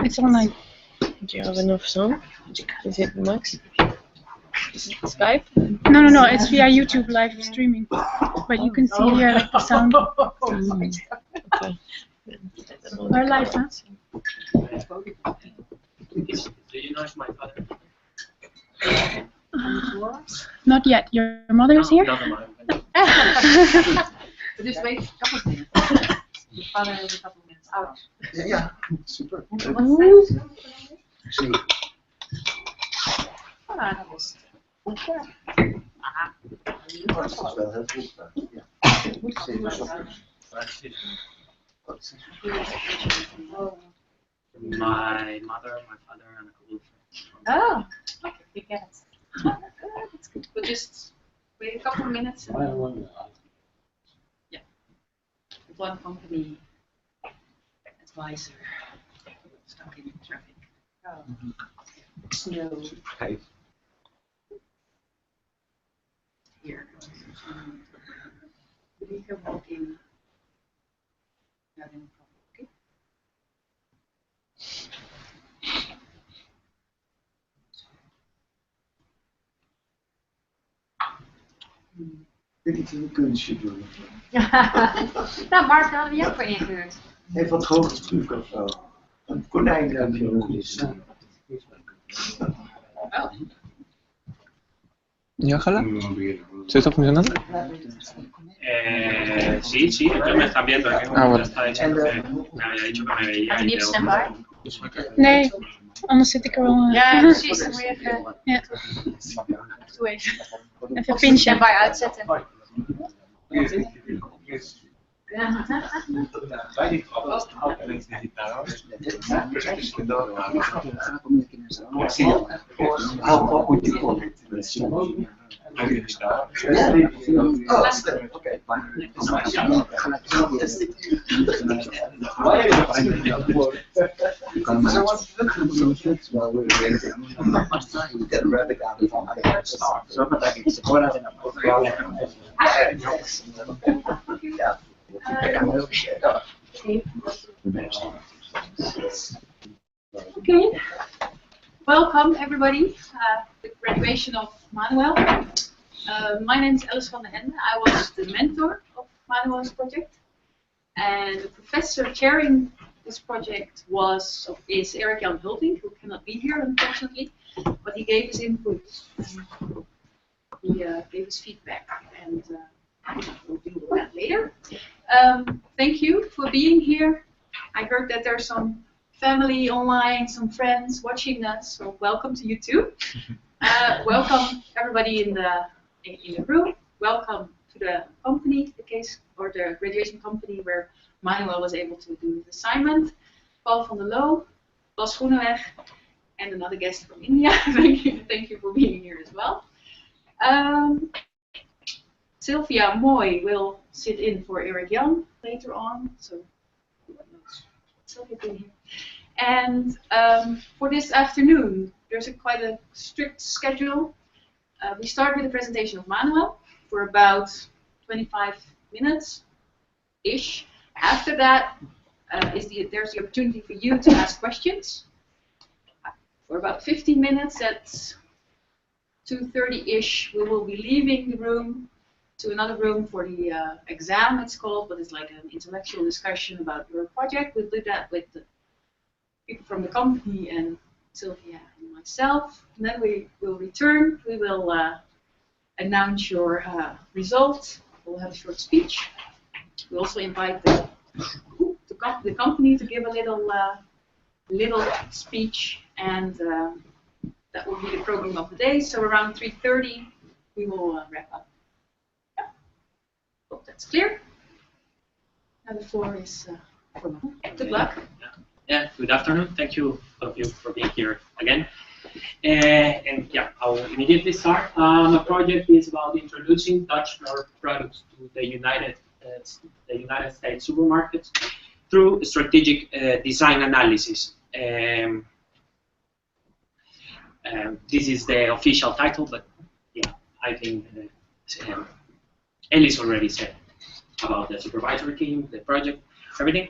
It's online. Do you have enough sound? Is it max? Is it Skype? No, it's via YouTube live streaming. But you can see here like the sound. Okay. We're live, huh? Do you know if my father? Not yet. Your mother is here? No, no, Dus wait a couple of minutes. Your father is a couple of minutes out. Ja, super. Zie. Ah, dat was Dat is wel heel goed. Ja. My mother, my father, and a couple of friends. Oh, okay, you get it. That's good. We'll just wait a couple of minutes. Yeah. One company advisor stuck in traffic. Oh. Snow. Here. We can walk in. Yeah, then okay. Kun je niet een kunstje doen? Nou, Mark, daar hadden we ook voor ingehuurd. Even wat hoger spugen of zo. Een konijnruimpje ook eens. ¿Ya, ojalá? ¿Se está funcionando? Sí, sí, ellos me están viendo. Bueno. Está diciendo que me había dicho que me veía. Had je niet op standby? Nee, anders zit ik er wel. Ja, precies. Dan moet je even. Ja. Doe even. Even pinchen. Standby uitzetten. Okay, welcome everybody. The graduation of Manuel. My name is Alice van der Hende. I was the mentor of Manuel's project, and the professor chairing this project is Erik Jan Hulting, who cannot be here unfortunately, but he gave his input. He gave his feedback, and we'll deal with that later. Thank you for being here. I heard that there's some family online, some friends watching us, so welcome to you too. Welcome everybody in the room. Welcome to the company, the graduation company where Manuel was able to do his assignment. Paul van der Loo, Bas Groeneweg, and another guest from India. Thank you for being here as well. Sylvia Moy will sit in for Erik Jan later on, so what knows Sylvia doing here. And for this afternoon, there's quite a strict schedule. We start with the presentation of Manuel for about 25 minutes-ish. After that, there's the opportunity for you to ask questions. For about 15 minutes, at 2:30-ish, we will be leaving the room to another room for the exam, it's called, but it's like an intellectual discussion about your project. We'll do that with the people from the company and Sylvia and myself. And then we will return. We will announce your result. We'll have a short speech. We also invite the company to give a little speech, and that will be the program of the day. So around 3:30, we will wrap up. Yeah. Hope that's clear. And the floor is for me. Good luck. Yeah, good afternoon. Thank you, all of you, for being here again. And yeah, I'll immediately start. The project is about introducing Dutch floral products to the United States supermarkets through strategic design analysis. This is the official title, but yeah, I think Ellis already said. about the supervisory team, the project, everything.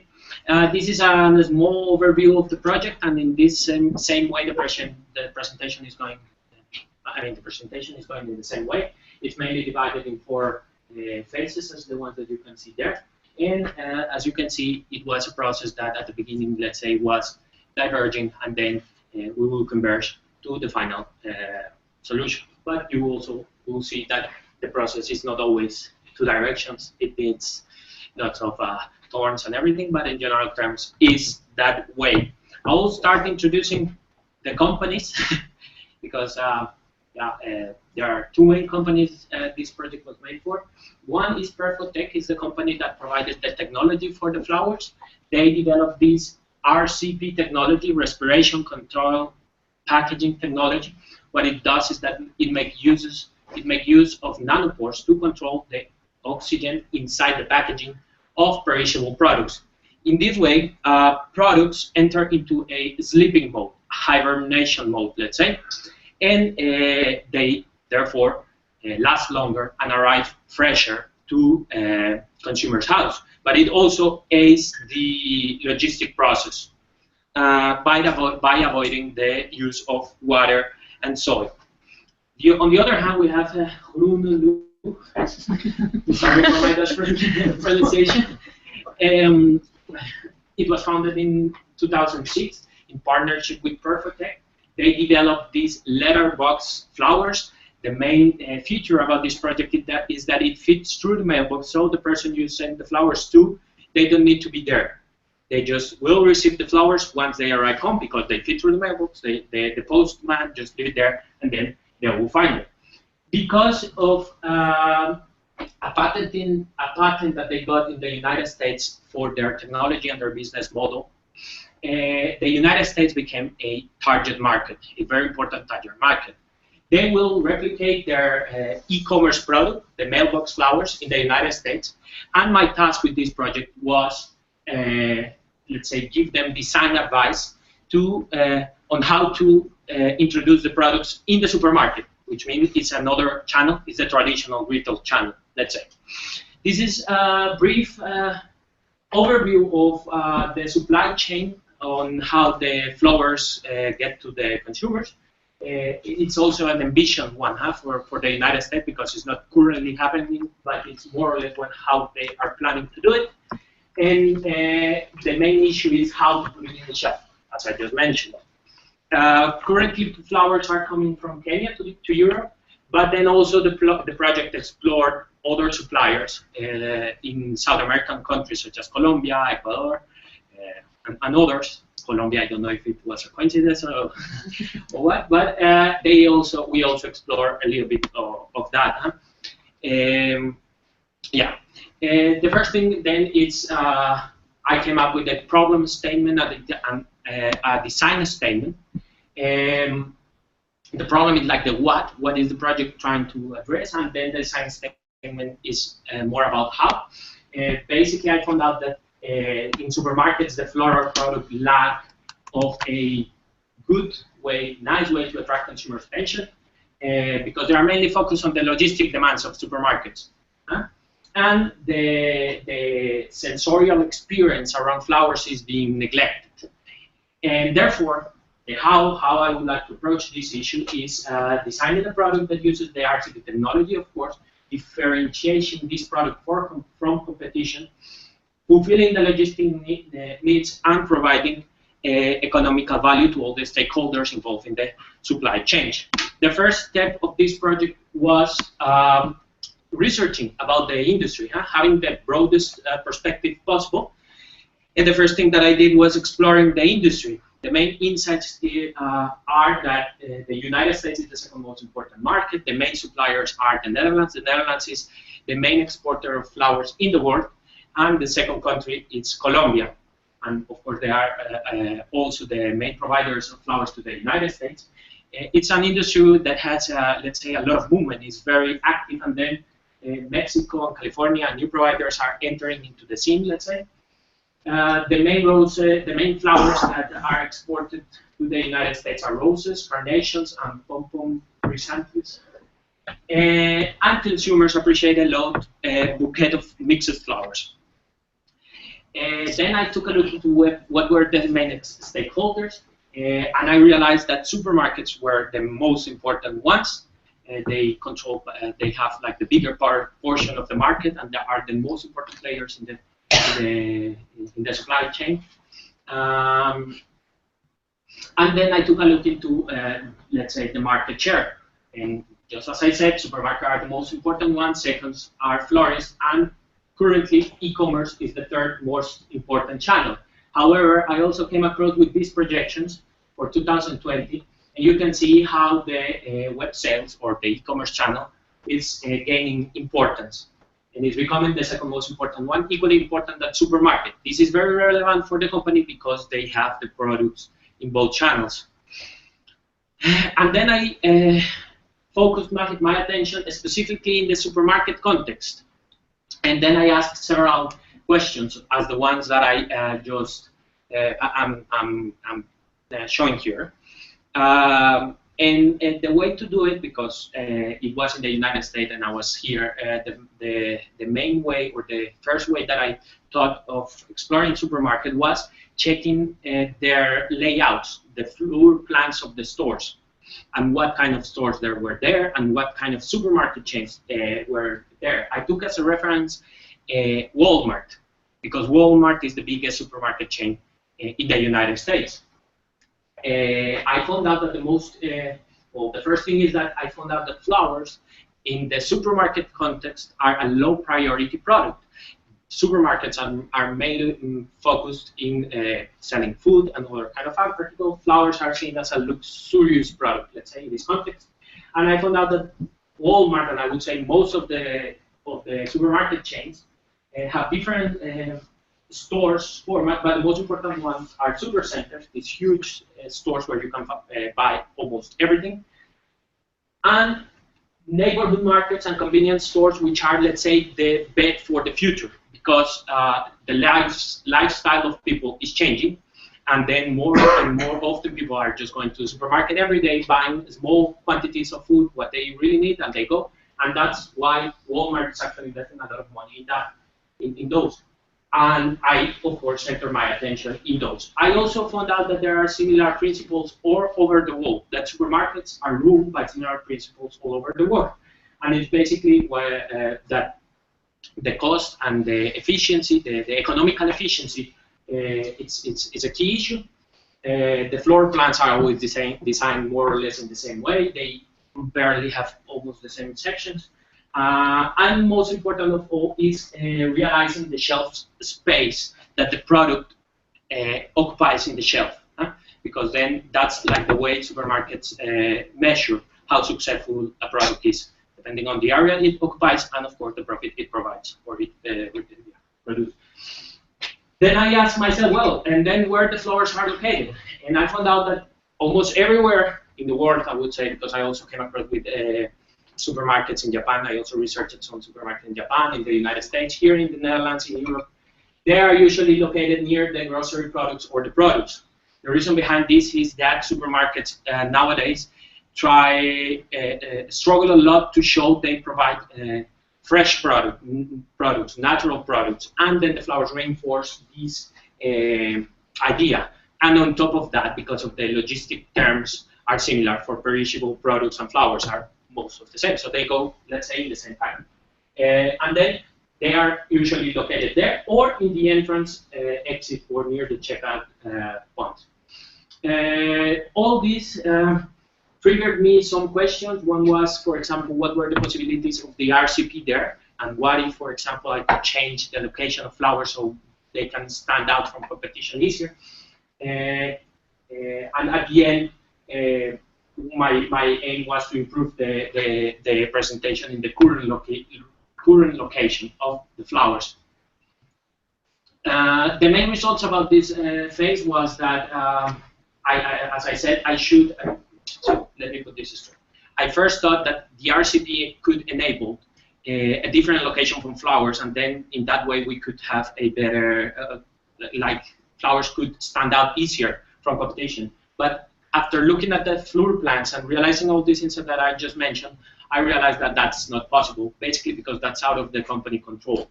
This is a small overview of the project, and in this same way, the presentation is going. The presentation is going in the same way. It's mainly divided in 4 phases, as the ones that you can see there. And as you can see, it was a process that at the beginning, let's say, was diverging, and then we will converge to the final solution. But you also will see that the process is not always 2 directions. It needs lots of thorns and everything, but in general terms, is that way. I will start introducing the companies because there are 2 main companies this project was made for. One is Perfotech, is the company that provided the technology for the flowers. They developed this RCP technology, respiration control packaging technology. What it does is that it makes use of nanopores to control the oxygen inside the packaging of perishable products. In this way, products enter into a sleeping mode, hibernation mode, let's say, and they therefore last longer and arrive fresher to consumers' house. But it also aids the logistic process by avoiding the use of water and soil. On the other hand, we have Groene Lu. Sorry for my Dutch pronunciation. It was founded in 2006 in partnership with Perfotech. They developed these letterbox flowers. The main feature about this project is that it fits through the mailbox, so the person you send the flowers to, they don't need to be there. They just will receive the flowers once they arrive home because they fit through the mailbox. The postman just leave it there, and then they will find it. Because of a patent that they got in the United States for their technology and their business model, the United States became a target market, a very important target market. They will replicate their e-commerce product, the mailbox flowers, in the United States. And my task with this project was, let's say, give them design advice on how to introduce the products in the supermarket, which means it's another channel, it's a traditional retail channel, let's say. This is a brief overview of the supply chain on how the flowers get to the consumers. It's also an ambition one for the United States because it's not currently happening, but it's more or less how they are planning to do it. And the main issue is how to put it in the shelf, as I just mentioned. Currently, flowers are coming from Kenya to Europe, but then also the project explored other suppliers in South American countries such as Colombia, Ecuador, and others. Colombia, I don't know if it was a coincidence or what, but we also explore a little bit of that. Huh? The first thing then is I came up with a problem statement and a design statement. The problem is like the what is the project trying to address, and then the design statement is more about how. Basically, I found out that in supermarkets, the floral product lack of a good way, nice way to attract consumers' attention because they are mainly focused on the logistic demands of supermarkets. And the sensorial experience around flowers is being neglected. And therefore, how I would like to approach this issue is designing a product that uses the RCP technology, of course, differentiating this product from competition, fulfilling the logistic needs, and providing economical value to all the stakeholders involved in the supply chain. The first step of this project was researching about the industry, having the broadest perspective possible. And the first thing that I did was exploring the industry. The main insights are that the United States is the second most important market. The main suppliers are the Netherlands. The Netherlands is the main exporter of flowers in the world. And the second country is Colombia. And of course, they are also the main providers of flowers to the United States. It's an industry that has, let's say, a lot of movement. It's very active. And then Mexico and California, new providers are entering into the scene, let's say. The main flowers that are exported to the United States are roses, carnations, and pom-pom chrysanthemums. And consumers appreciate a lot a bouquet of mixed flowers. Then I took a look into what were the main stakeholders, and I realized that supermarkets were the most important ones. They control, they have like the bigger portion of the market, and they are the most important players in the supply chain. And then I took a look into, let's say, the market share. And just as I said, supermarkets are the most important ones. Seconds are florists, and currently e-commerce is the third most important channel. However, I also came across with these projections for 2020, and you can see how the web sales or the e-commerce channel is gaining importance. And it's becoming the second most important one, equally important than supermarket. This is very relevant for the company because they have the products in both channels. And then I focused my attention specifically in the supermarket context. And then I asked several questions as the ones that I I'm showing here. And the way to do it, because it was in the United States and I was here, the main way, or the first way that I thought of exploring supermarket was checking their layouts, the floor plans of the stores, and what kind of stores there were there, and what kind of supermarket chains were there. I took as a reference Walmart, because Walmart is the biggest supermarket chain in the United States. I found out that the first thing is that I found out that flowers in the supermarket context are a low priority product. Supermarkets are mainly focused in selling food and other kind of articles. Flowers are seen as a luxurious product, let's say, in this context. And I found out that Walmart, and I would say most of the supermarket chains, have different stores format, but the most important ones are supercenters, these huge stores where you can buy almost everything, and neighborhood markets and convenience stores, which are, let's say, the bet for the future, because the lifestyle of people is changing, and then more and more often people are just going to the supermarket every day, buying small quantities of food, what they really need, and they go, and that's why Walmart is actually investing a lot of money in that, in those. And I, of course, center my attention in those. I also found out that there are similar principles all over the world, that supermarkets are ruled by similar principles all over the world. And it's basically that the cost and the efficiency, the economical efficiency, it's a key issue. The floor plans are always designed more or less in the same way. They barely have almost the same sections. And most important of all is realizing the shelf space that the product occupies in the shelf, because then that's like the way supermarkets measure how successful a product is, depending on the area it occupies and, of course, the profit it provides or it produces. Then I asked myself, well, and then where the flowers are located, and I found out that almost everywhere in the world, I would say, because I also came across with supermarkets in Japan. I also researched some supermarkets in Japan, in the United States, here in the Netherlands, in Europe. They are usually located near the grocery products or the products. The reason behind this is that supermarkets nowadays struggle a lot to show they provide fresh products, natural products, and then the flowers reinforce this idea. And on top of that, because of the logistic terms are similar for perishable products, and flowers are most of the same, so they go, let's say, in the same time. And then they are usually located there or in the entrance, exit, or near the checkout point. All this triggered me some questions. One was, for example, what were the possibilities of the RCP there, and what if, for example, I could change the location of flowers so they can stand out from competition easier. And at the end, my aim was to improve the presentation in the current location of the flowers. The main results about this phase was that, as I said, I should. So let me put this straight. I first thought that the RCP could enable a different location from flowers, and then in that way we could have a better, like flowers could stand out easier from competition. But after looking at the floor plans and realizing all these things that I just mentioned, I realized that that's not possible, basically because that's out of the company control.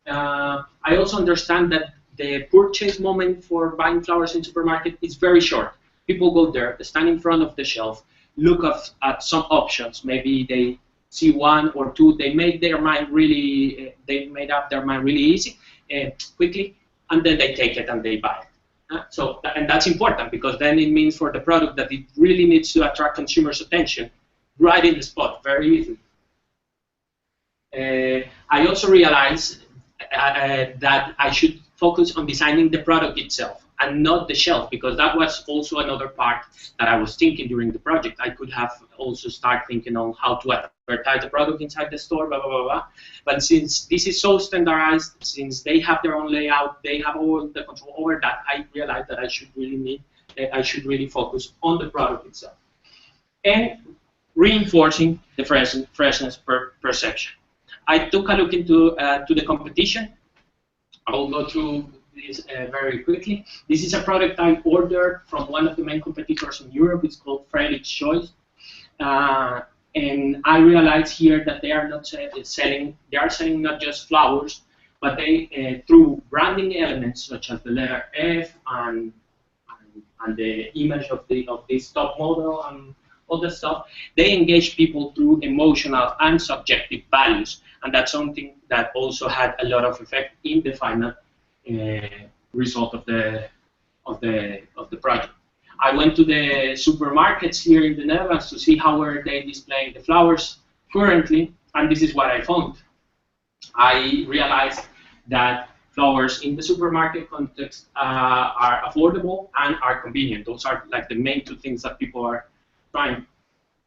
I also understand that the purchase moment for buying flowers in supermarket is very short. People go there, stand in front of the shelf, look at some options. Maybe they see one or two. They make their mind really. They made up their mind really easy, quickly, and then they take it and they buy it. And that's important because then it means for the product that it really needs to attract consumers' attention right in the spot, very easily. I also realized that I should focus on designing the product itself and not the shelf, because that was also another part that I was thinking during the project. I could have also started thinking on how to advertise the product inside the store, blah, blah, blah, blah. But since this is so standardized, since they have their own layout, they have all the control over that, I realized that I should really focus on the product itself. And reinforcing the freshness perception. I took a look into to the competition. I will go through this very quickly. This is a product I ordered from one of the main competitors in Europe. It's called Frederick's Choice. And I realized here that they are not selling. They are selling not just flowers, but they through branding elements such as the letter F and the image of this top model and all the stuff. They engage people through emotional and subjective values, and that's something that also had a lot of effect in the final result of the project. I went to the supermarkets here in the Netherlands to see how are they displaying the flowers currently, and this is what I found. I realized that flowers in the supermarket context are affordable and are convenient. Those are like the main two things that people are trying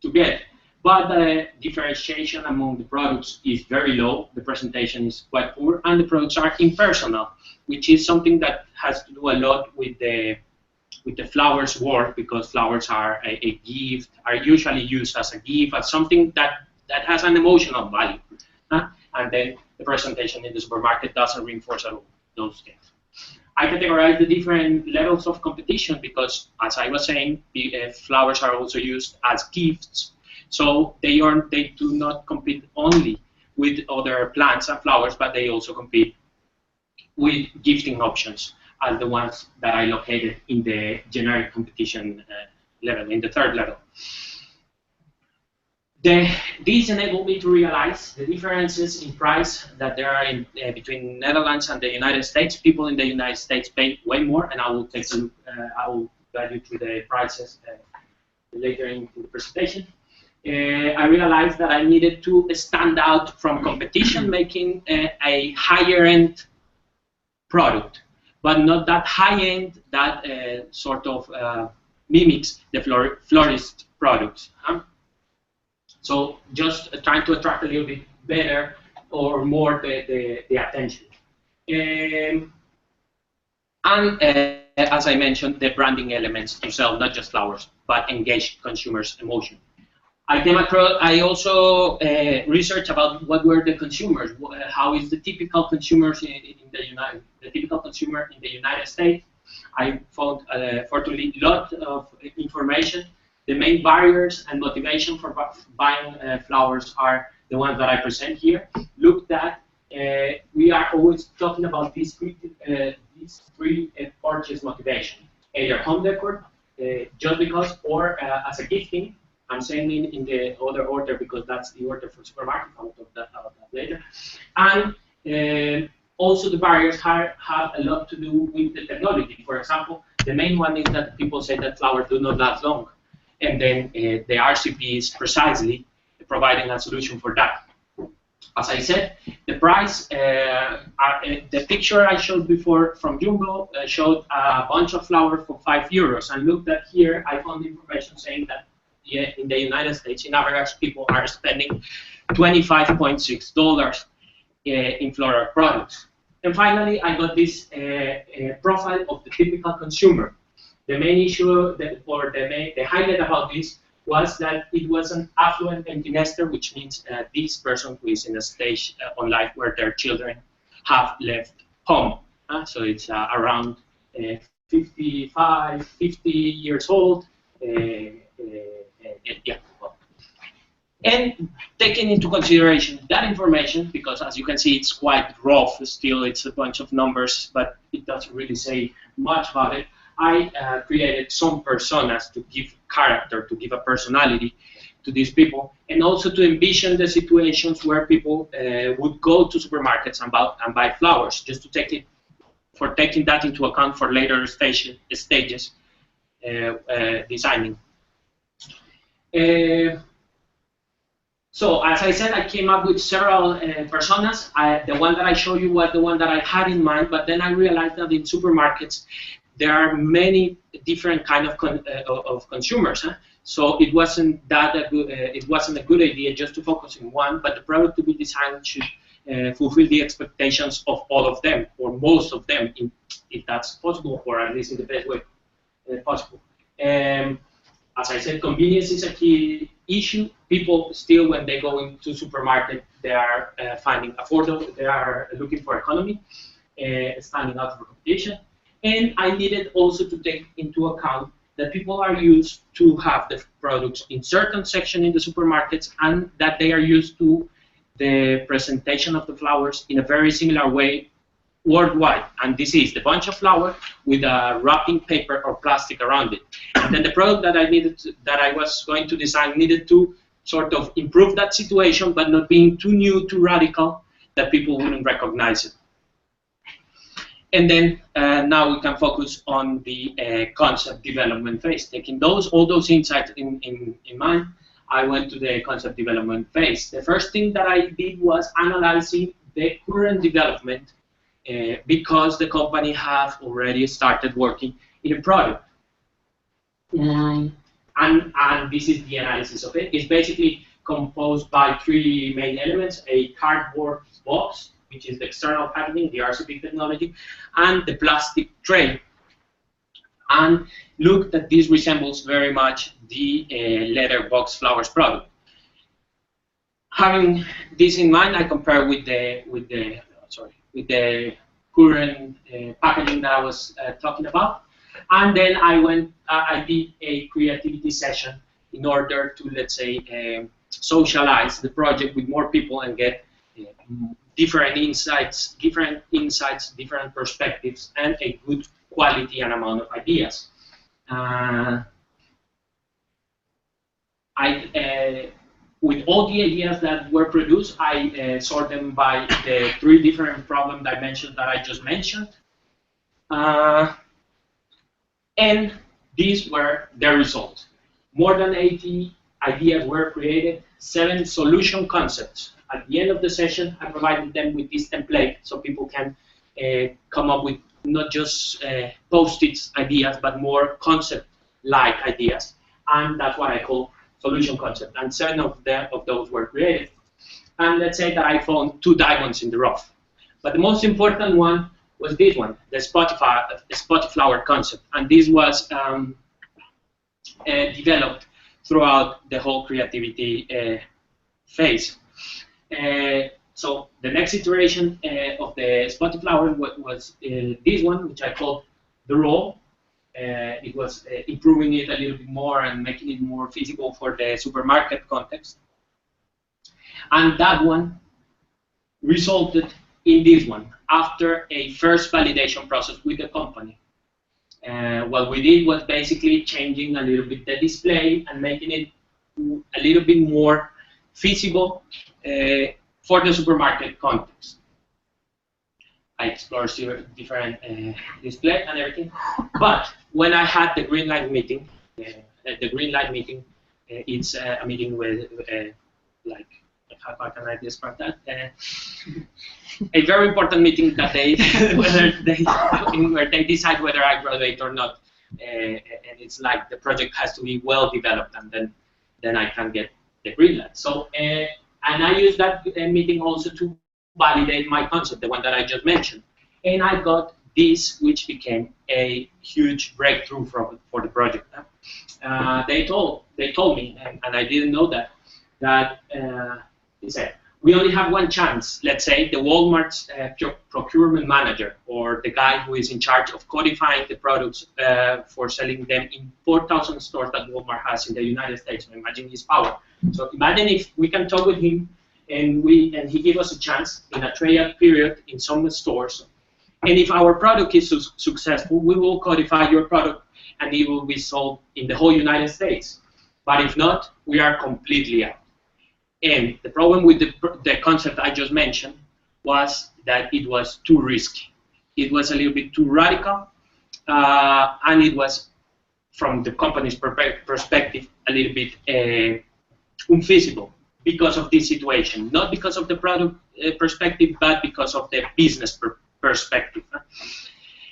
to get. But the differentiation among the products is very low, the presentation is quite poor, and the products are impersonal, which is something that has to do a lot with the flowers work, because flowers are a gift, are usually used as a gift, as something that has an emotional value. And then the presentation in the supermarket doesn't reinforce those things. I categorize the different levels of competition because, as I was saying, flowers are also used as gifts. So they do not compete only with other plants and flowers, but they also compete with gifting options as the ones that I located in the generic competition level, in the third level. This enabled me to realize the differences in price that there are between Netherlands and the United States. People in the United States pay way more, and I will take a look. I will guide you through the prices later in the presentation. I realized that I needed to stand out from competition, making a higher-end product, but not that high-end that sort of mimics the florist products. So just trying to attract a little bit better or more the attention. As I mentioned, the branding elements to sell not just flowers, but engage consumers' emotion. I also researched about what were the consumers. How is the typical consumers the typical consumer in the United States? I found, fortunately, a lot of information. The main barriers and motivation for buying flowers are the ones that I present here. Look that we are always talking about these three purchase motivation: either home decor, just because, or as a gifting. I'm saying in the other order because that's the order for supermarket. I'll talk about that later. And also the barriers have a lot to do with the technology. For example, the main one is that people say that flowers do not last long. And then the RCP is precisely providing a solution for that. As I said, the price, the picture I showed before from Jumbo showed a bunch of flowers for €5. And look that here, I found information saying that in the United States, in average, people are spending $25.6 in floral products. And finally, I got this profile of the typical consumer. The main issue, the highlight about this was that it was an affluent empty nester, which means this person who is in a stage on life where their children have left home. So it's around 55, 50 years old. Yeah. Well. And taking into consideration that information, because as you can see, it's quite rough still, it's a bunch of numbers, but it doesn't really say much about it. I created some personas to give character, to give a personality to these people, and also to envision the situations where people would go to supermarkets and buy flowers, just to taking that into account for later stages designing. So as I said, I came up with several personas. The one that I showed you was the one that I had in mind, but then I realized that in supermarkets there are many different kind of consumers. Huh? So it wasn't it wasn't a good idea just to focus on one, but the product to be designed should fulfill the expectations of all of them, or most of them, if that's possible, or at least in the best way possible. As I said, convenience is a key issue. People still, when they go into supermarket, they are finding affordable. They are looking for economy, standing out for competition. And I needed also to take into account that people are used to have the products in certain section in the supermarkets, and that they are used to the presentation of the flowers in a very similar way worldwide. And this is the bunch of flower with a wrapping paper or plastic around it. And then the product that I was going to design needed to sort of improve that situation, but not being too new, too radical, that people wouldn't recognize it. And then now we can focus on the concept development phase. Taking all those insights in mind, I went to the concept development phase. The first thing that I did was analyzing the current development because the company have already started working in a product. And this is the analysis of it. It's basically composed by three main elements: a cardboard box, which is the external packaging, the RCP technology, and the plastic tray. And look that this resembles very much the letterbox flowers product. Having this in mind, I compare with the current packaging that I was talking about, and then I did a creativity session in order to, let's say, socialize the project with more people and get different insights, different perspectives, and a good quality and amount of ideas. With all the ideas that were produced, I sort them by the three different problem dimensions that I just mentioned. And these were the results. More than 80 ideas were created, 7 solution concepts. At the end of the session, I provided them with this template so people can come up with not just post-it ideas, but more concept-like ideas. And that's what I call solution concept. And 7 of those were created. And let's say that I found 2 diamonds in the rough. But the most important one was this one, the spotty flower concept. And this was developed throughout the whole creativity phase. So the next iteration of the spotty flower was this one, which I called the roll. It was improving it a little bit more and making it more feasible for the supermarket context. And that one resulted in this one after a first validation process with the company. What we did was basically changing a little bit the display and making it a little bit more feasible for the supermarket context. I explored different display and everything, but when I had the green light meeting, it's a meeting with like, how can I describe that? A very important meeting that where they decide whether I graduate or not, and it's like the project has to be well developed, and then I can get the green light. So and I use that meeting also to validate my concept, the one that I just mentioned, and I got this, which became a huge breakthrough for the project. They told me, and I didn't know that they said, we only have one chance. Let's say the Walmart's procurement manager, or the guy who is in charge of codifying the products for selling them in 4,000 stores that Walmart has in the United States. So imagine his power. So imagine if we can talk with him and he give us a chance in a trial period in some stores. And if our product is successful, we will codify your product and it will be sold in the whole United States. But if not, we are completely out. And the problem with the concept I just mentioned was that it was too risky. It was a little bit too radical, and it was, from the company's perspective, a little bit unfeasible because of this situation. Not because of the product perspective, but because of the business perspective.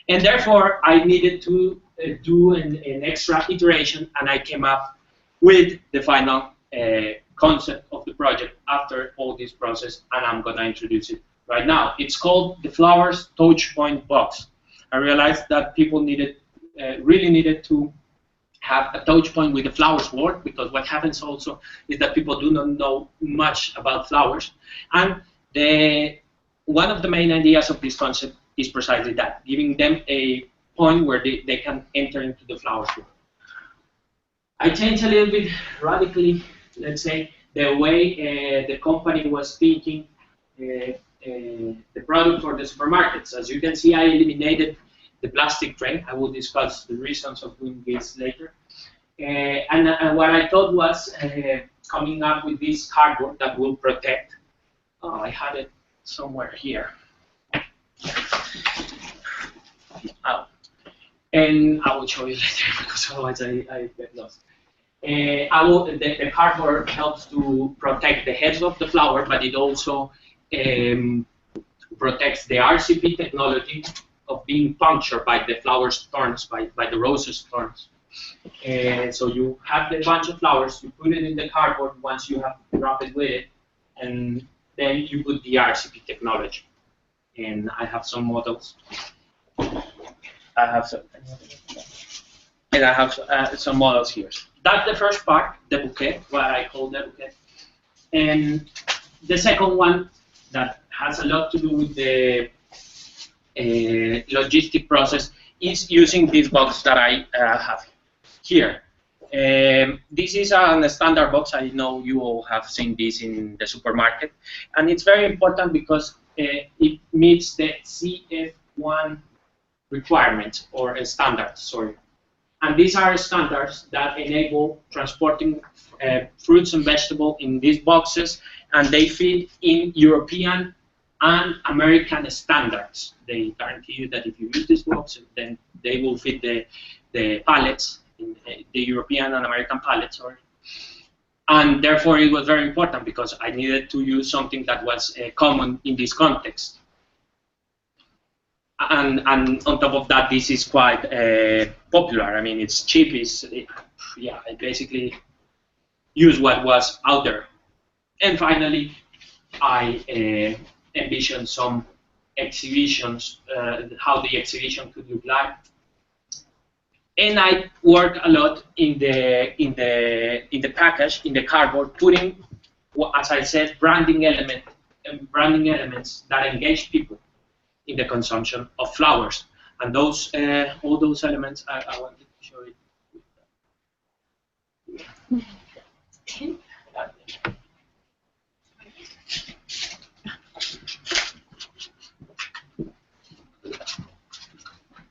And therefore, I needed to do an extra iteration, and I came up with the final concept of the project after all this process, and I'm going to introduce it right now. It's called the Flowers Touch Point Box. I realized that people really needed to have a touch point with the flowers world, because what happens also is that people do not know much about flowers, and one of the main ideas of this concept is precisely that, giving them a point where they can enter into the flowers world. I changed a little bit radically, let's say, the way the company was thinking the product for the supermarkets. As you can see, I eliminated the plastic tray. I will discuss the reasons of doing this later. And what I thought was coming up with this cardboard that will protect. Oh, I had it somewhere here. Oh. And I will show you later, because otherwise I get lost. The cardboard helps to protect the heads of the flower, but it also protects the RCP technology of being punctured by the flower's thorns, by the rose's thorns. So you have the bunch of flowers, you put it in the cardboard once you have wrapped it with it, and then you put the RCP technology. And I have some models. I have some models here. That's the first part, the bouquet, what I call the bouquet. And the second one that has a lot to do with the logistic process is using this box that I have here. This is a standard box. I know you all have seen this in the supermarket. And it's very important because it meets the CF1 requirements, or standards, sorry. And these are standards that enable transporting fruits and vegetables in these boxes, and they fit in European and American standards. They guarantee you that if you use this box, then they will fit the pallets, the European and American pallets, sorry. And therefore, it was very important because I needed to use something that was common in this context. And on top of that, this is quite popular. I mean, it's cheap. I basically use what was out there. And finally, I envisioned some exhibitions, how the exhibition could look like. And I work a lot in the package, in the cardboard, putting, as I said, branding elements that engage people in the consumption of flowers. And those all those elements I wanted to show you.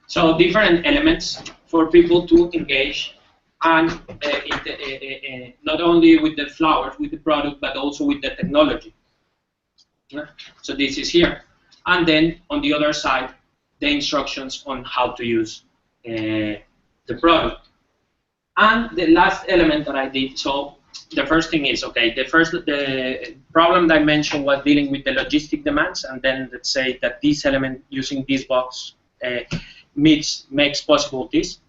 So different elements for people to engage, and not only with the flowers, with the product, but also with the technology. So this is here. And then on the other side, the instructions on how to use the product. And the last element that I did, so the first thing is, okay, the problem that I mentioned was dealing with the logistic demands, and then let's say that this element using this box makes possible this.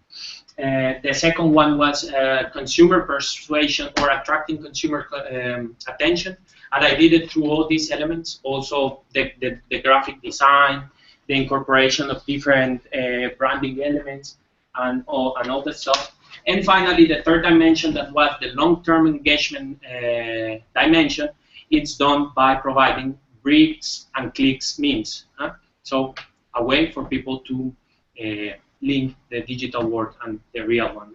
The second one was consumer persuasion, or attracting consumer attention, and I did it through all these elements, also the graphic design, the incorporation of different branding elements, and all that stuff. And finally, the third dimension, that was the long-term engagement dimension, it's done by providing bricks and clicks means. So a way for people to link the digital world and the real one.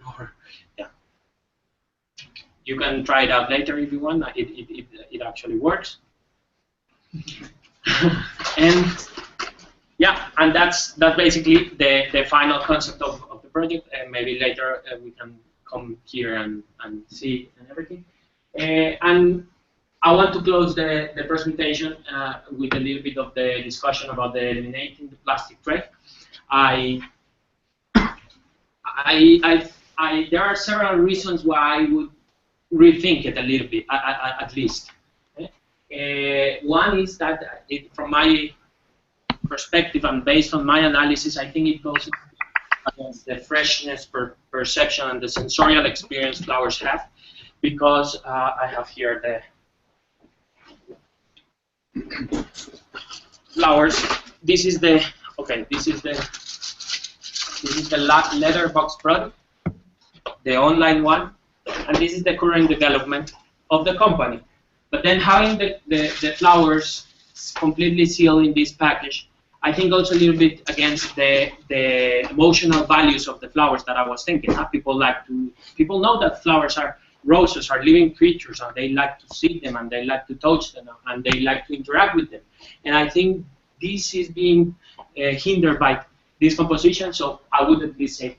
Yeah. You can try it out later if you want. It actually works. And yeah, and that's basically the final concept of the project. And maybe later we can come here and see and everything. And I want to close the presentation with a little bit of the discussion about the eliminating the plastic tray. There are several reasons why I would rethink it a little bit, at least. One is that from my perspective and based on my analysis, I think it goes against the freshness perception and the sensorial experience flowers have, because I have here the flowers. This is the letterbox product, the online one, and this is the current development of the company. But then having the flowers completely sealed in this package, I think also a little bit against the emotional values of the flowers that I was thinking. People know that flowers are roses are living creatures, and they like to see them, and they like to touch them, and they like to interact with them. And I think this is being hindered by this composition, so I would at least say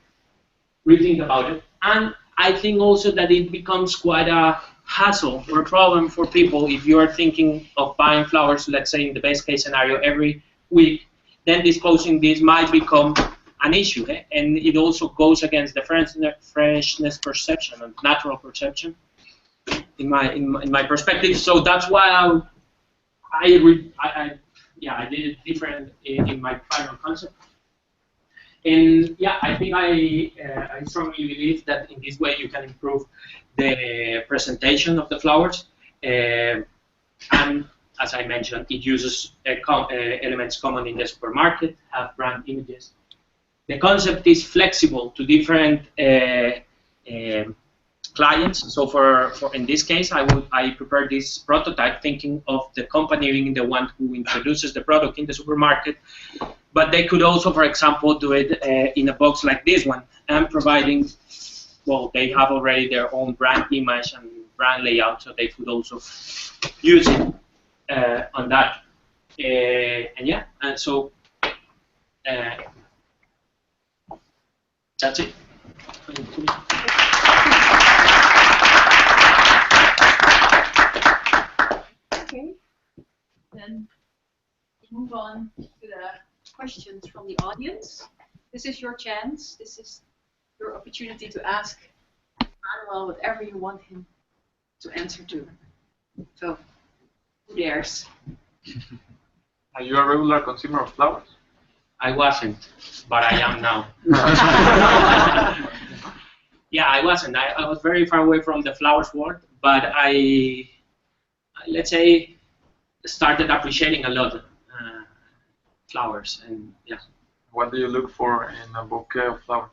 rethink about it. And I think also that it becomes quite a hassle or a problem for people if you are thinking of buying flowers, let's say in the best case scenario, every week. Then disposing this might become an issue, and it also goes against the freshness perception and natural perception, in my perspective. So that's why I did it different in my final concept. And yeah, I think I strongly believe that in this way you can improve the presentation of the flowers, and as I mentioned, it uses elements common in the supermarket, have brand images. The concept is flexible to different clients. So for in this case, I prepared this prototype thinking of the company being the one who introduces the product in the supermarket. But they could also, for example, do it in a box like this one, and providing, well, they have already their own brand image and brand layout, so they could also use it on that. And yeah, and so that's it. Okay, then move on to the questions from the audience. This is your chance. This is your opportunity to ask Manuel whatever you want him to answer to. So, who dares? Are you a regular consumer of flowers? I wasn't, but I am now. Yeah, I wasn't. I was very far away from the flowers world, but I, let's say, started appreciating a lot flowers, and yeah. What do you look for in a bouquet of flowers?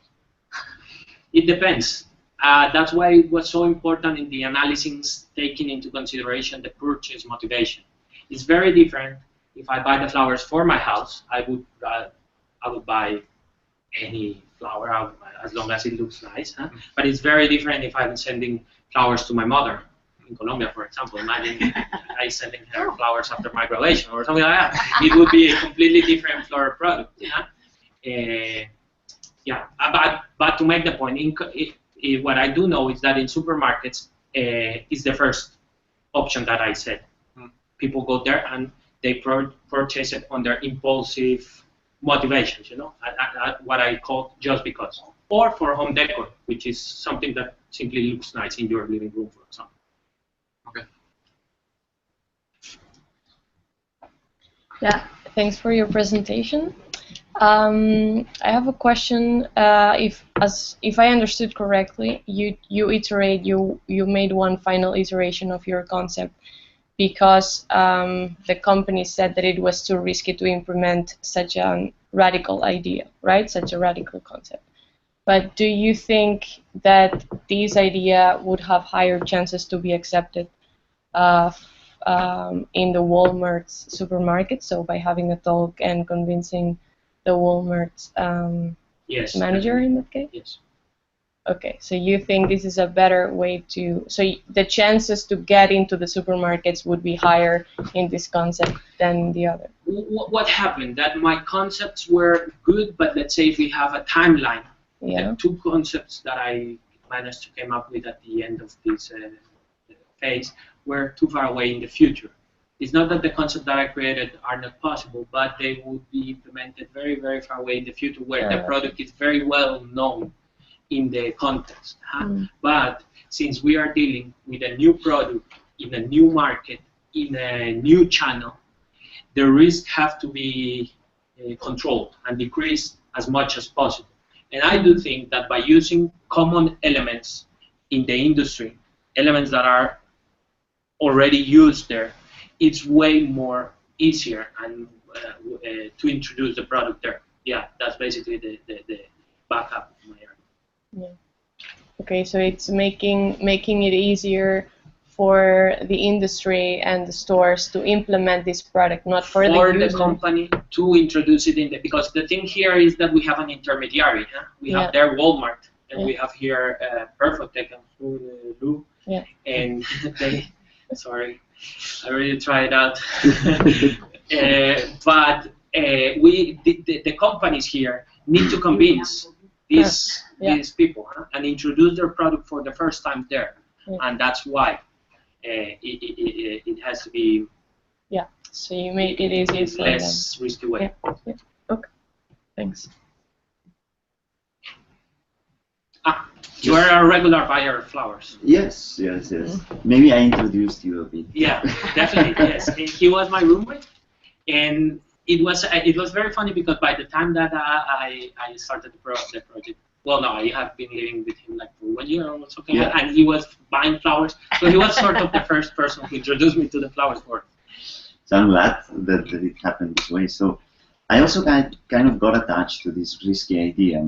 It depends. That's why it was so important in the analysis taking into consideration the purchase motivation. It's very different if I buy the flowers for my house. I would buy any flower as long as it looks nice. But it's very different if I'm sending flowers to my mother in Colombia, for example. Imagine I sending her flowers after my graduation or something like that. It would be a completely different floral product. But to make the point, what I do know is that in supermarkets is the first option that I said. People go there and they purchase it on their impulsive motivations, what I call just because. Or for home decor, which is something that simply looks nice in your living room, for example. Okay. Yeah, thanks for your presentation. I have a question. If I understood correctly, you made one final iteration of your concept because the company said that it was too risky to implement such a radical idea, right? Such a radical concept. But do you think that this idea would have higher chances to be accepted in the Walmart's supermarket, so by having a talk and convincing the Walmart's Yes. manager Definitely. in that case? Yes. Okay, so you think this is a better way to, so the chances to get into the supermarkets would be higher in this concept than the other? What happened? That my concepts were good, but let's say if we have a timeline, Yeah. the two concepts that I managed to come up with at the end of this phase were too far away in the future. It's not that the concepts that I created are not possible, but they would be implemented very, very far away in the future where the product is very well known in the context. But since we are dealing with a new product in a new market, in a new channel, the risks have to be controlled and decreased as much as possible. And I do think that by using common elements in the industry, elements that are already used there, it's way more easier and to introduce the product there. Yeah, that's basically the backup of my argument. Yeah. Okay, so it's making it easier for the industry and the stores to implement this product, not for the user. The company to introduce it in the, because the thing here is that we have an intermediary. Huh? We have there Walmart, and we have here Perfotech and Lou, and they, sorry, I really tried out, but the companies here need to convince these people and introduce their product for the first time there, and that's why it has to be. Yeah. So you make it easier for less risky way. Yeah. Okay. Thanks. You are a regular buyer of flowers. Yes. Maybe I introduced you a bit. Yeah, definitely. Yes, he was my roommate, and it was very funny because by the time that I started the project, well, no, I have been living with him like for 1 year or something, and he was buying flowers, so he was sort of the first person who introduced me to the flowers world. So I'm glad that it happened this way. So I also kind of got attached to this risky idea.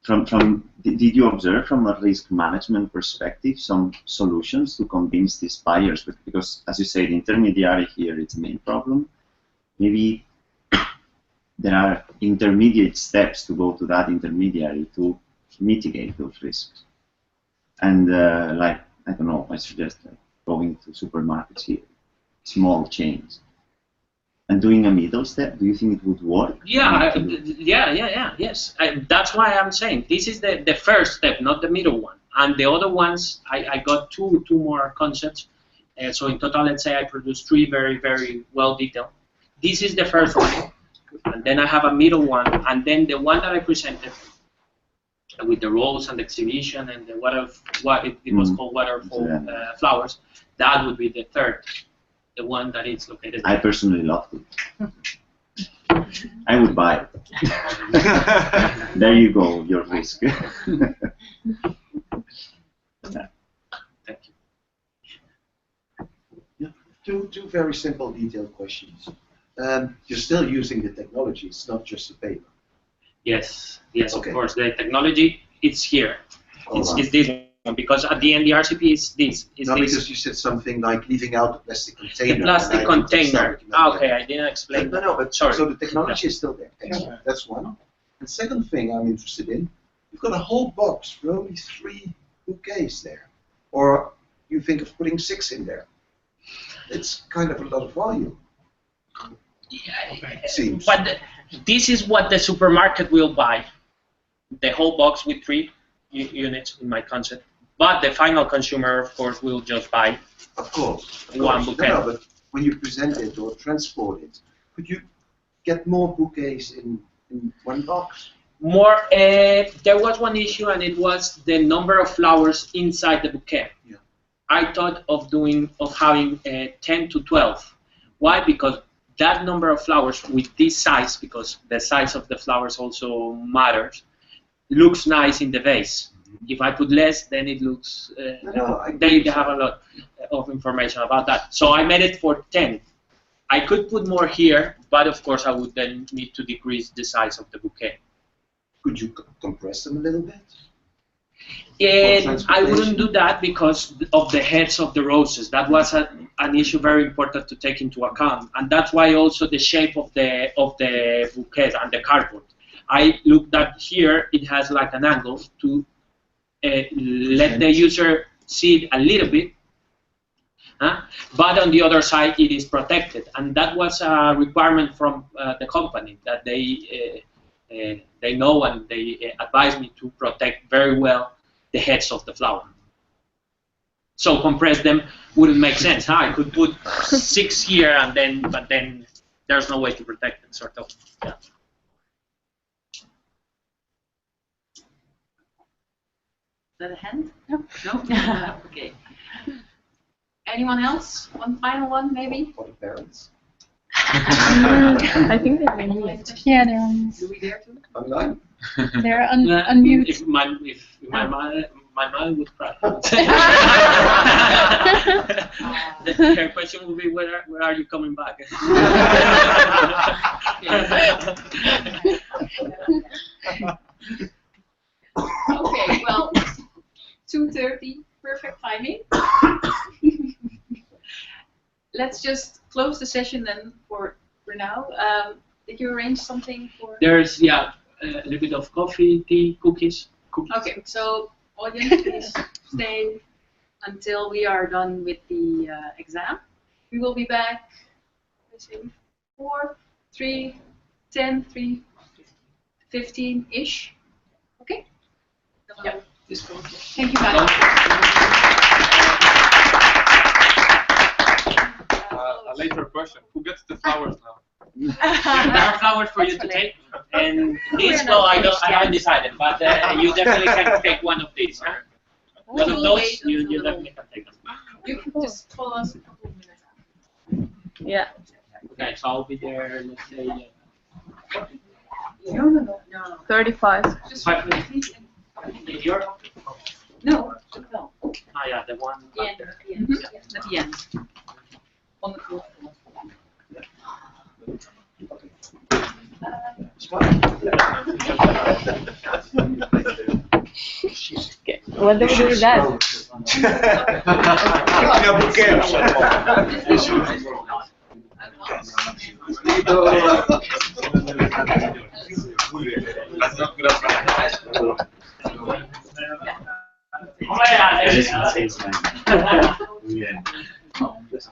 Did you observe from a risk management perspective some solutions to convince these buyers? Because, as you say, the intermediary here is the main problem. Maybe there are intermediate steps to go to that intermediary to mitigate those risks. And like, I don't know, I suggest going to supermarkets here, small chains, and doing a middle step. Do you think it would work? Yeah, yes. That's why I'm saying this is the first step, not the middle one. And the other ones, I got two more concepts. So in total, let's say I produced 3 very, very well detailed. This is the first one, and then I have a middle one, and then the one that I presented with the rose and the exhibition and the it was called waterfall flowers. That would be the third, the one that is located. I personally loved it. I would buy it. There you go, your risk. Thank you. Yeah, two very simple, detailed questions. You're still using the technology, it's not just the paper. Yes, okay. Of course. The technology, it's here. It's this one, because at the end, the RCP is this. Because you said something like leaving out the plastic container. The plastic container. Okay, I didn't explain that. No, but sorry. So the technology is still there. Excellent. That's one. And second thing I'm interested in, you've got a whole box with only 3 bouquets there. Or you think of putting 6 in there. It's kind of a lot of volume. Yeah, seems. But this is what the supermarket will buy. The whole box with 3 units in my concept. But the final consumer, of course, will just buy one bouquet. No, but when you present it or transport it, could you get more bouquets in one box? More. There was one issue, and it was the number of flowers inside the bouquet. Yeah. I thought of having 10 to 12. Why? Because that number of flowers with this size, because the size of the flowers also matters, looks nice in the vase. If I put less, then it looks. They have a lot of information about that. So I made it for 10. I could put more here, but of course I would then need to decrease the size of the bouquet. Could you compress them a little bit? And I wouldn't do that because of the heads of the roses. That was an issue very important to take into account, and that's why also the shape of the bouquet and the cardboard. I looked at here; it has like an angle to let the user see it a little bit, but on the other side it is protected, and that was a requirement from the company that they know and they advised me to protect very well the heads of the flower. So compress them wouldn't make sense. I could put 6 here and then, but then there's no way to protect them, sort of. Yeah. Is that a hand? No. No? Okay. Anyone else? One final one, maybe? For the parents. I think they're mute. Yeah, they're on. Do we dare to? Online? They're unmute. If my mother would cry. Her question would be, where are you coming back? Okay, well, 2:30, perfect timing. Let's just close the session then for now. Did you arrange something for? There's a little bit of coffee, tea, cookies. Okay, so audience, please stay until we are done with the exam. We will be back, let's say, 4, 3, 10, 3, 15-ish. Okay? Yeah. Thank you, guys. A later question. Who gets the flowers now? There are flowers for you to take, and these, well, I haven't decided, but you definitely can take one of these. Huh? One of those, you definitely can take them. You can just follow us a couple of minutes after. Yeah. Okay, so I'll be there, let's say, No. 35. Just 5 minutes. In your office? No. Ah, yeah, the one. The end. At the end. On the floor. Okay. What do we do with that?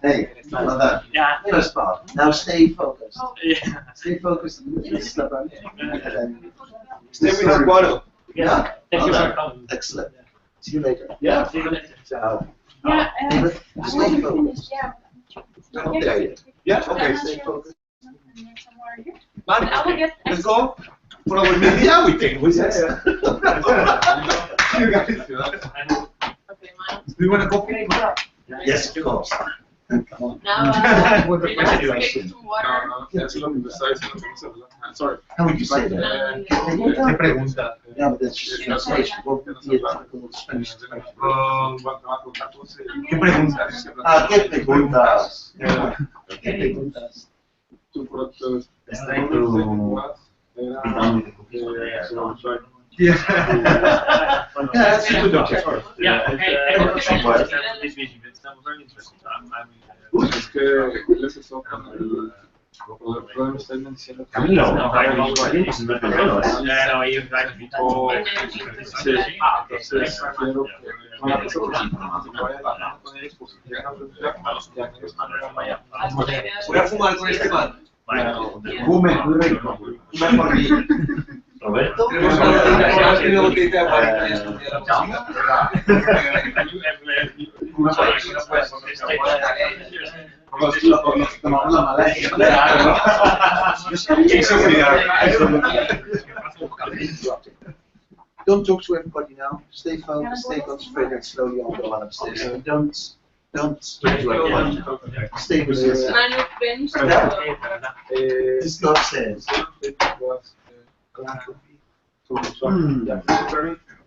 Hey, well done. Yeah. First part. Now stay focused. Yeah. Stay focused. Step up. Stay with the water. Yeah. Thank you Well for done. coming. Excellent. See you later. Yeah. See you later. Ciao. Yeah, David, stay focused. yeah. Don't dare you. Yeah, okay. Stay focused. Man, I will get let's go for our media meeting. We said. See you guys. Okay, Miles. Do you want a coffee? Yes, of course. Now, What we the have to question? get some water. Sorry. How would you say that? ¿Qué pregunta? Yeah, but that's just translation. What would be a typical Spanish expression? ¿Qué preguntas? Ah, ¿qué preguntas? ¿Qué preguntas? Let's try to be done with the cookies. Yeah. Yeah, that's a good objective. Yeah, okay. Es que les hizo con el problem statement diciendo que Camilo, No, you guys be o sí, entonces quiero que una persona que vaya a la con ellos pues llegan a preguntar ya que están Voy a fumar con este man. Fume, muy rico. Fume por mí. Roberto. Tenemos una botellita de agua y estudiar la música. Tomamos la mala. Don't talk to everybody now. Stay focused, stay concentrated, slowly on go on upstairs. Don't speak to everybody. Stay with yourself. Just go upstairs.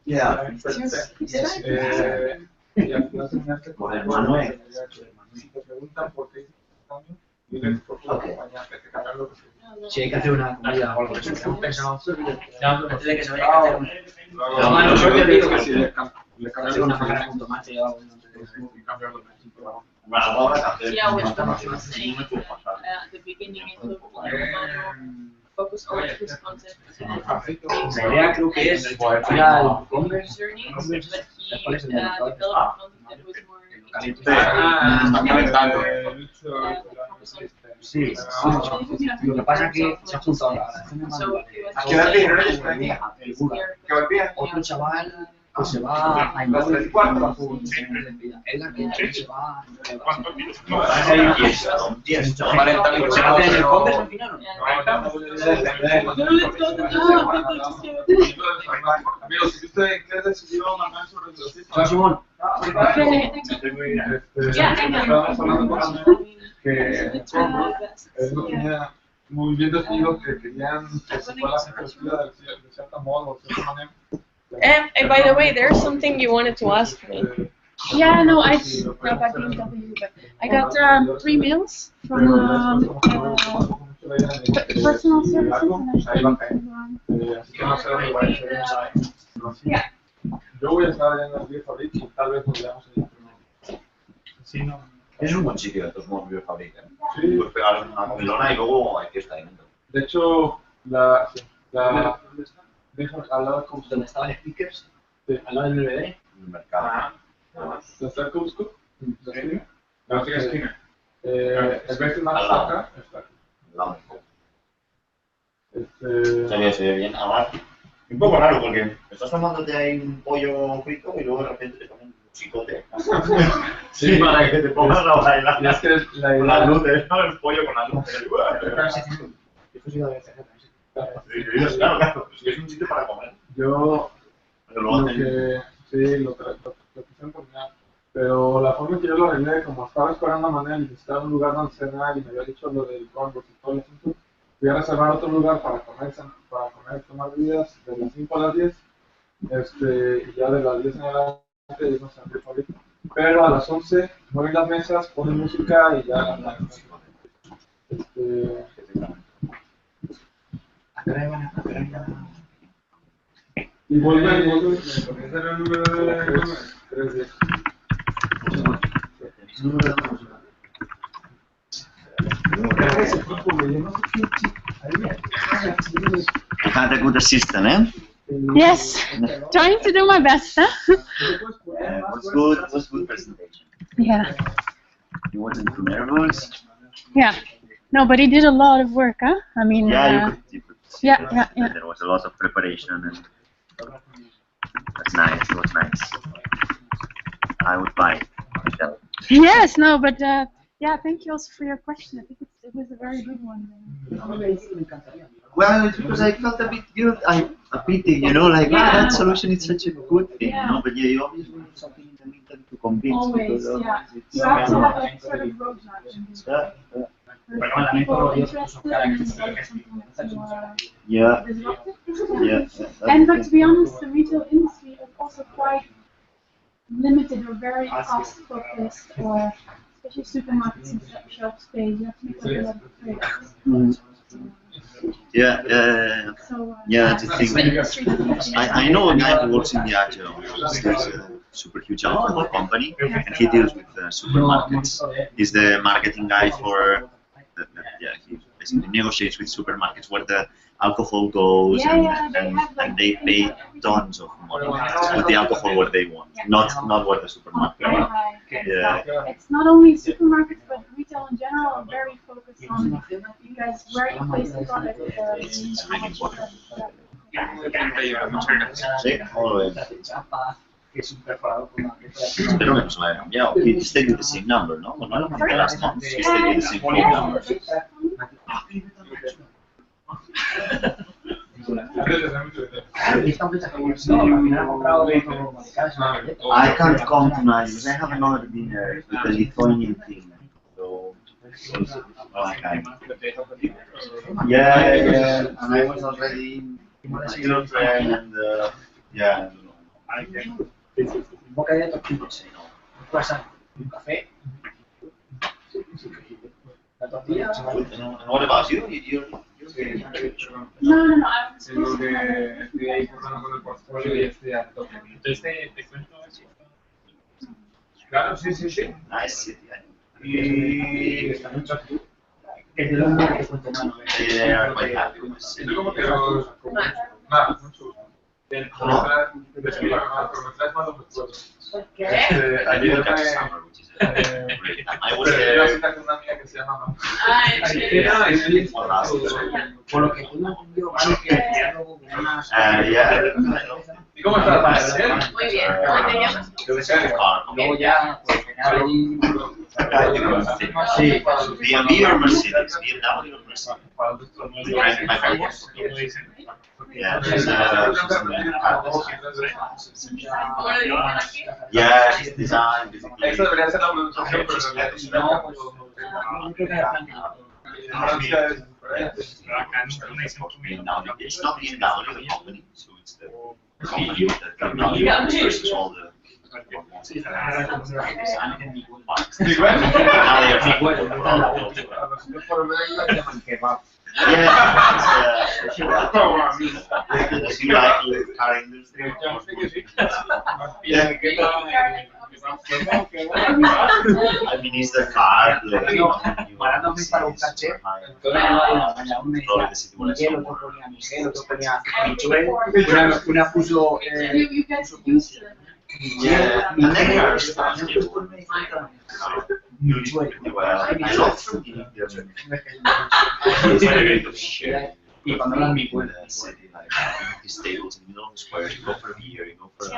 Yeah. Yes. Por el Manuel. Si te preguntan por qué hiciste este cambio, diles por favor, Okay. mañana que te cambian lo que sea. Si hay que hacer una comida o algo de eso, hemos pensado antes de que se vaya a hacer una. Hacer una macana con tomate o algo. Yeah, which one was saying at the beginning it looked like focus on this concept and La idea creo que es ir al Congress, user needs, but he después el developed a concept that was more Sí, lo que pasa es que se ha juntado la so he was ¿A qué edad saying viene? el cura. ¿Qué va bien? Otro chaval que se va a invadir el cuarto, es la que se va a en el Congress al final. Amigos, si usted quiere decidir una más sobre el Juan Simón. estábamos hablando con Amel que él no tenía muy bien definido que querían que se fuera la perspectiva de cierta modo o de cierta manera. And by the way, there's something you wanted to ask me. Yeah, no, I not about BMW, but I got 3 mails from personal services, and Así que no sé dónde va a ser. Yo voy a estar allá en el Biofabric y tal vez nos veamos en el Sí, no. Es un buen sitio de todos modos, Biofabric. Sí. Pues pegar una comilona y luego hay fiesta ahí dentro. De hecho, deja al lado de Cusco. ¿Dónde estaban speakers? Sí. Al lado del BBD. En el mercado. ¿Dónde está Cusco? ¿La esquina? La otra esquina. El verde más Al lado. acá está aquí. Al lado. Se ve bien. Además, un poco raro porque estás tomándote ahí un pollo frito y luego de repente te ponen un chicote. Sí, para que te pongas a bailar. Y es que la Con las luces, ¿no? El pollo con las luces. Esto sí lo debe hacer. Claro. Es un sitio para comer. Yo Pero luego lo que sí, lo quise terminar. Pero la forma en que yo lo arreglé, como estaba esperando a Manel y necesitaba un lugar donde cenar y me había dicho lo del Congo y todo el asunto, fui a reservar otro lugar para comer, tomar bebidas de las 5 a las 10. Y ya de las 10 en adelante irnos a el favorito. Pero a las 11 mueven las mesas, ponen música y ya y vuelven. Ese era el número de 3-10. Had a good assistant, eh? yes, trying to do my best, huh? Was good presentation. Yeah, You wasn't too nervous. yeah. No, but he did a lot of work, huh? I mean, You could see yeah, that, yeah, yeah. that there was a lot of preparation, and that's nice. It was nice. I would buy it. Yes, no, but yeah, thank you also for your question. I think it was a very good one. Well, it's because I felt a bit guilt, a pity, like, that solution is such a good thing, But yeah, you obviously need something in the middle to convince. Always, because yeah. otherwise it's, You have to have a sort of roadmap. yeah. There's people interested in something that's more Yeah, disruptive. yeah. And but to be honest, the retail industry is also quite limited or very cost focused, or especially supermarkets and shelf space. You have to make a lot of trade-offs. Yeah. So Yeah, that's the it's thing. the industry that needs to I know a guy who works in the Agile. There's a super huge alcohol company, and he deals with supermarkets. He's the marketing guy for. He basically negotiates with supermarkets where the alcohol goes, and they pay tons of money to put the alcohol where they want, not where the supermarket. Yeah. It's not only supermarkets, but retail in general are very focused on because where you place the product. It's really important. Sí, muy bien. Espero que no se lo haya cambiado. He stayed with the same number, ¿no? Well, not like the last month. He stayed with the same phone number. I can't come tonight because I have another dinner with the Lithuanian team. So, I can't. Yeah. And I was already in my girlfriend and yeah. Un bocadillo de tortillas, un croissant, un café. La tortilla. And what about you? You No, En lo que estoy ahí currando con el portfolio y estoy a tope. Entonces te cuento así. Claro, sí. Nice city. Y está mucho aquí. Es de los que cuento mano. They are quite happy with this city. ¿Cómo te llamas? Nada, mucho gusto. Me traes malos recuerdos. I didn't catch summer, which is a great time. I was there. Con una amiga que se llama Por lo que tú no entendió, vale, que luego unas... Yeah. ¿Y cómo estás? ¿Bien? Muy bien. ¿Cómo te llamas? Luego ya, pues, allí... Sí, BMW or Mercedes? BMW or Mercedes? My friend was. Yeah, she's ¿Cómo le dicen aquí? yeah, she's designed basically. Eso debería ser la pronunciación, pero en realidad no, pues, no creo que haya planteado. It's not BMW, the company, so it's the company that BMW versus all the now they are if you like the car industry, administer car, Parándome para un caché, un hielo, otro ponía Miguel, otro ponía Michuel, una puso... You guys use the yeah, and then cars I love food. Y cuando hablan Michuel, City, like these tables in the middle of the square, you go for beer, you go for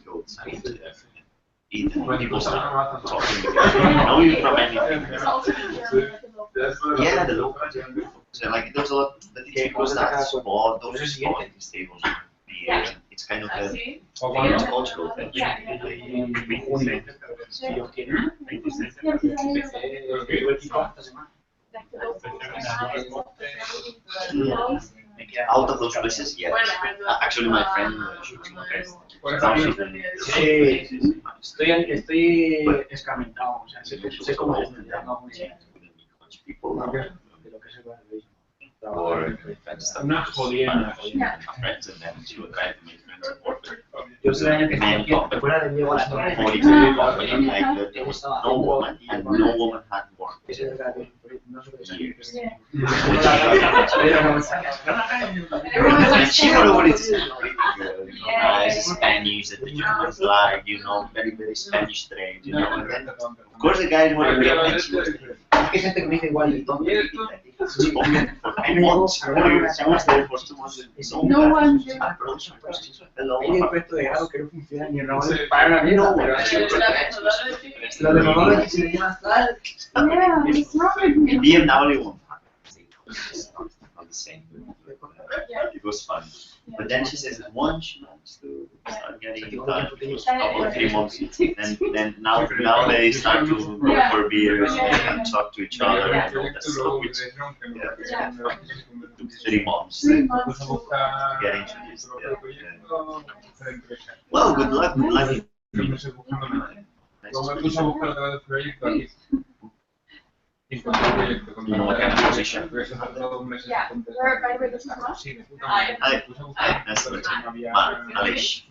goats, and eat, and people start talking together. Know you from anything. it's also Yeah, the locals are beautiful. So like there's a lot, but it's because that spot, those spot these tables, beer, it's kind of a cultural thing. Out of those places, yes. Actually, my friend, she was my best. estoy escarmentado, o sea, sé cómo desmentirlo muy bien. People De lo que es el barrio. or friends that Una just jodienda. friends, and then she would try to make friends support her. Yo soy el año que estoy aquí, fuera de Diego la Torre, 42 company, like there was no woman, and no woman had worked ese es el no sé qué years. Yeah. And she would always really good, nice Spanish that the Germans like, very, very Spanish trade, and then, of course, the guys were real, and she was hay gente que me dice igual y todo. spoken for 2 months. She was there for 2 months. No one did. Hay un proyecto de grado que no funciona ni en la para la mierda, pero lo de mamá me dice más tal. Yeah, it's not like BMW won't it's not the same. It was fun. But then she says that once she wants to start getting in touch, couple of 3 months, and then now they start to go for beers and talk to each other and all that stuff, which took 3 months 3 months. to get introduced. Well, good luck. Yo me puse a buscar a través del proyecto aquí. Y encontré el proyecto con No, mi position. Yeah, where, by the way, this is what? Sí, me puse a buscar. That's good. No había- Aleix,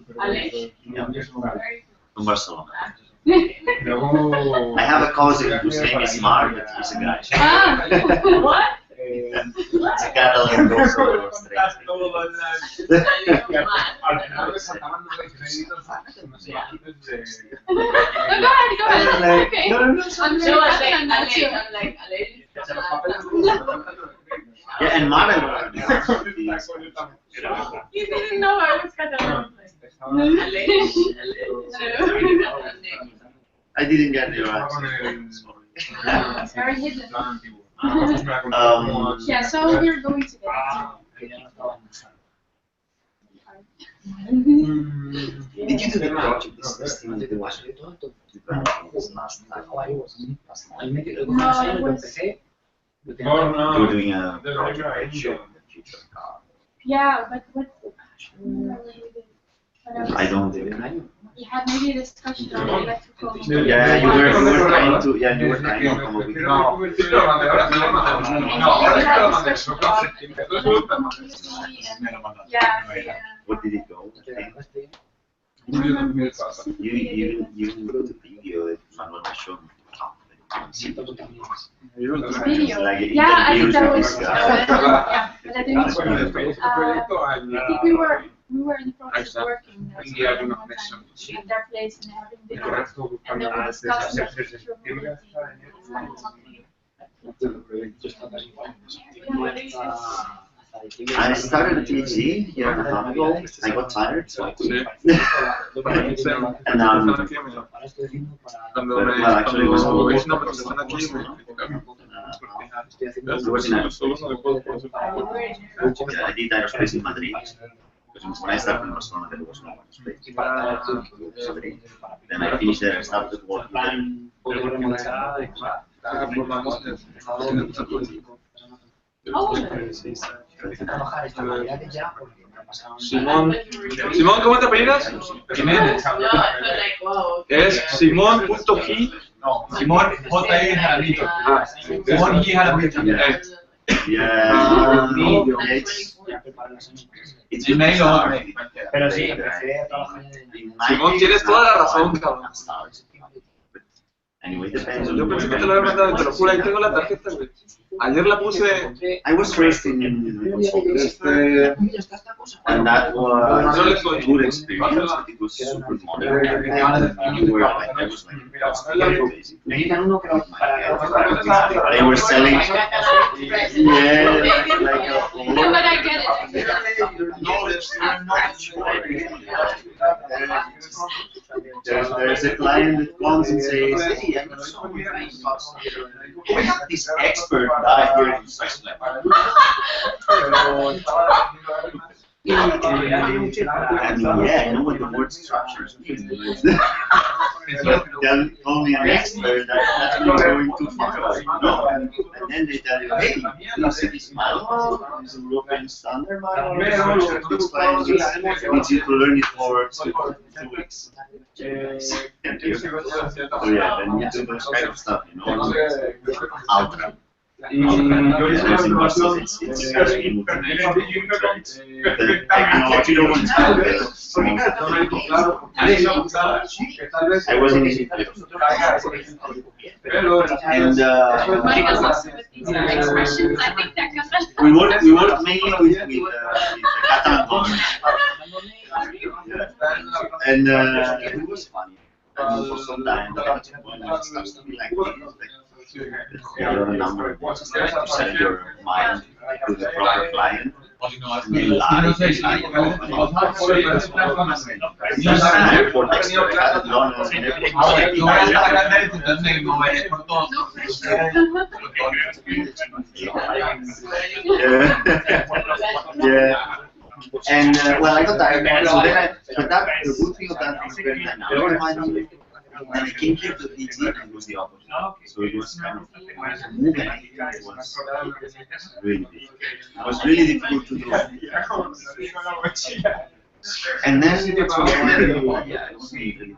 from Barcelona. Luego... I have a cousin whose name is Mark, but he's a guy. Ah, what? It's a Catalan also. Al final me saltaban los créditos unos imágenes de... Oh, go ahead. Okay. So Yeah, and Mark. You didn't know I was Catalan. I didn't get your Con answer. el... It's very hidden. plan antiguo. Yeah, so we're going to Did you do the project? This thing with the one? You're doing a project that showing the future car. Yeah, but what? whatever. I don't. We had maybe a discussion on electrical. Yeah, you were trying to. Yeah, you were trying to come up with. What did it go? You put the video that Manuel was showing. Video. Like Yeah, I think that interviews was. with this guy. Yeah, but I think we were in the process of working at their place and having dinner, and then we discussed the future I started a PhD a year and a half ago. I got tired, so I quit. And now, well, actually, it was all I did aerospace in Madrid. Because when I started in Barcelona, there was no aerospace. Then I finished there and started working Simón, ¿cómo te apellidas? Jiménez. Es Simón.G. No, Simón J.E. Jaramillo. Simón G. Jaramillo. Yeah, it's Gmail o Pero sí, empecé a trabajar en... Simón, tienes toda la razón, cabrón. Anyway, depends on Yo pensé que te lo había mandado, te lo juro, ahí tengo la tarjeta, güey. Ayer la puse. I was raised in and that was a good experience, but it was super modern. You were like, I was like, basically. They were selling, yeah, like a whole. But I get it. There's a client that comes and says, hey, I'm so we have this expert guy here in Switzerland. And yeah, I know what the word structures mean. But they're only an expert that's not going too far. And then they tell you, hey, you see this manual, this European standard manual, it explains this, I need you to learn it for 2 weeks. So yeah, then you do those kind of stuff, you know, out. Because in Brussels it's very multinational, right? The technological ones I was in Egypt. And we work mainly with the Catalan government. And it was funny. For some time, the starts to be like there are a number of ways to send your mind to the proper client. And they lie, airport expert had London and everything. Yeah. And well, I got tired. So then but the good thing of that is that now when I came here to DT, it was the opposite. So it was kind of moving. It was really difficult. It was really difficult to do. And then it was really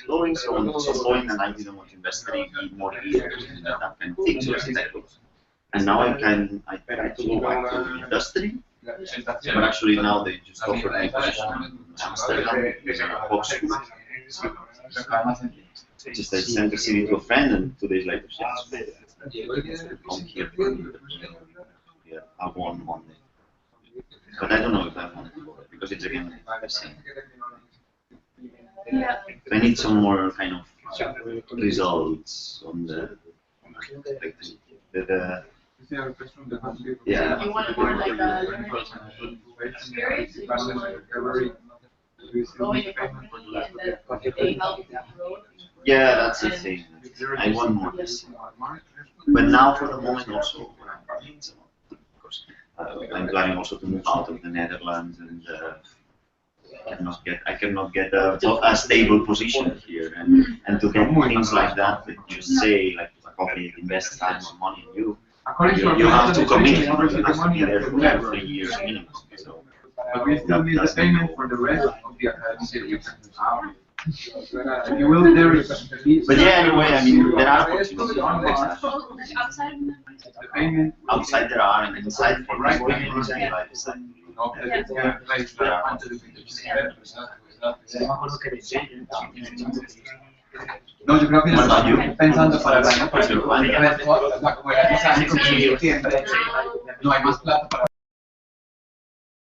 going so on some point, and I didn't want to invest any more years in that kind of thing. And now I try to go back to industry. But actually now they just offer me a position in Amsterdam in a box school. Just I sent the CV to a friend and 2 days later she asked me to come here. Yeah, I'll go on Monday. But I don't know if I want to go there because it's again the same. I need some more kind of results on the yeah. You want more like a learning experience? You want to go in your company and then they help you grow? Yeah, that's the thing. I want more this. But now for the moment also, because I'm planning also to move out of the Netherlands and I cannot get a stable position here and to get things like that you say like a company that invests time and money in you, according to our You have to commit. You numbers of have the to money be there at for the level. 3 years minimum. So But we still need the payment for the rest of the series. You will there is but yeah, anyway, I mean, there are opportunities. Outside. the payment Outside there are, and inside for right payments, and by the side. of the place No, yo creo que estoy pensando para el año próximo. No hay más plata para